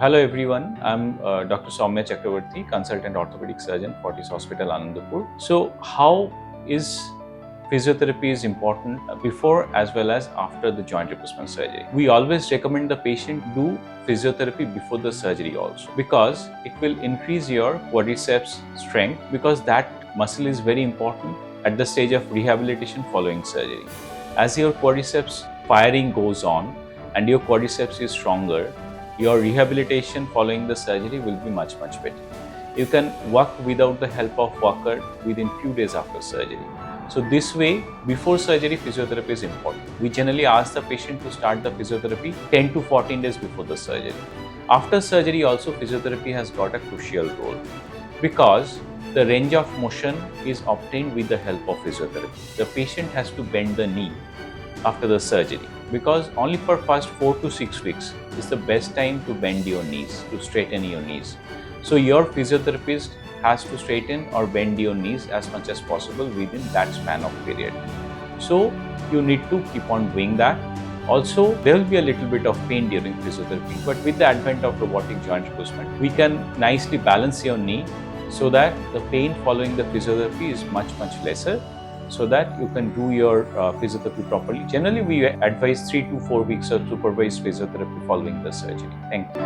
Hello everyone, I'm Dr. Soumya Chakraborty, consultant orthopedic surgeon, Fortis Hospital, Anandapur. So how is physiotherapy is important before as well as after the joint replacement surgery? We always recommend the patient do physiotherapy before the surgery also, because it will increase your quadriceps strength, because that muscle is very important at the stage of rehabilitation following surgery. As your quadriceps firing goes on and your quadriceps is stronger, your rehabilitation following the surgery will be much better. You can walk without the help of walker within few days after surgery. So this way, before surgery, physiotherapy is important. We generally ask the patient to start the physiotherapy 10 to 14 days before the surgery. After surgery also, physiotherapy has got a crucial role, because the range of motion is obtained with the help of physiotherapy. The patient has to bend the knee after the surgery, because only for first 4 to 6 weeks is the best time to bend your knees, to straighten your knees. So your physiotherapist has to straighten or bend your knees as much as possible within that span of period. So you need to keep on doing that. Also, there will be a little bit of pain during physiotherapy, but with the advent of robotic joint replacement, we can nicely balance your knee so that the pain following the physiotherapy is much lesser, so that you can do your physiotherapy properly. Generally, we advise 3 to 4 weeks of supervised physiotherapy following the surgery. Thank you.